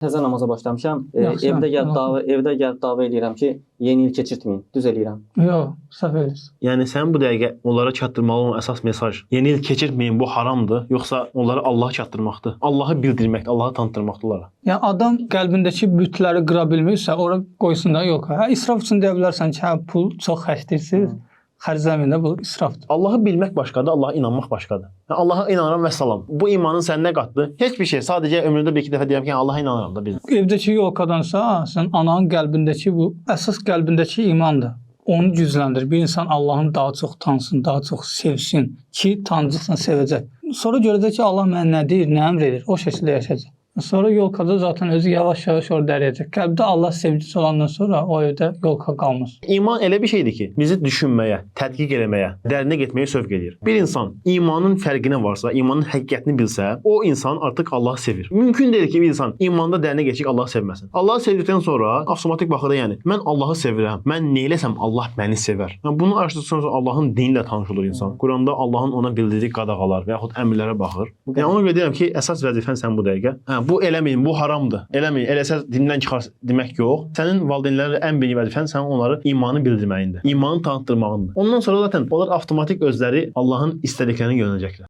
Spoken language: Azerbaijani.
Təzə namaza başlamışam. Yaxşı, Evdə gəlib dava edirəm ki, yeni il keçirtməyin. Düz eləyirəm. Yox, səhv edirsən. Yəni sən bu dəqiqə onlara çatdırmalı olan əsas mesaj yeni il keçirtməyin bu haramdır, yoxsa onları Allaha çatdırmaqdır? Allahı bildirməkdir, Allahı tanıtdırmaqdır onlara. Yəni adam qəlbindəki bütləri qıra bilmirsə, ora qoysun da yox. Hə, israf üçün deyə bilərsən ki, hə, pul çox xərcləyirsiniz. Xərcləməyində bu israfdır. Allahı bilmək başqadır, Allaha inanmaq başqadır. Yəni, Allaha inanıram və salam. Bu imanın səninə qatdı. Heç bir şey. Sadəcə ömrümdə bir iki dəfə deyirəm ki, Allaha inanıram da biz. Evdəki yolkadansa, sən ananın qəlbindəki bu əsas qəlbindəki imandır. Onu gücləndir. Bir insan Allahın daha çox tanısın, daha çox sevsin ki, tanıyacaqsan, sevəcək. Sonra görəcək ki, Allah mənə nə deyir, nə əmr edir, o şəkildə yaşayacaq. Sonra yolkada zaten özü yavaş-yavaş orada əriyəcək. Qəlbdə Allah sevgisi olandan sonra o evdə yolka qalmaz. İman elə bir şeydir ki, bizi düşünməyə, tədqiq eləməyə, dərinə getməyə sövq edir. Bir insan imanın fərqinə varsa, imanın həqiqətini bilsə, o insan artıq Allahı sevir. Mümkün deyil ki, bir insan imanda dərinə keçik Allahı sevməsin. Allahı sevdikdən sonra avtomatik baxır, yəni mən Allahı sevirəm. Mən nə eləsəm Allah məni sevər. Yəni bunu araşdırdıqdan sonra Allahın dini ilə tanış olur insan. Quranda Allahın ona bildirdiyi qadağalar və yaxud əmrlərə baxır. Yəni ona görə deyirəm ki, əsas vəzifən sən bu dəqiqə. Bu eləməyin, bu haramdır. Eləməyin, eləsə dindən çıxar demək yox. Sənin valideynlərə ən birinci vəzifən sən onları imanı bildirməyindir. İmanı tanıtdırmağındır. Ondan sonra zaten onlar avtomatik özləri Allahın istədiklərini yönələcəklər.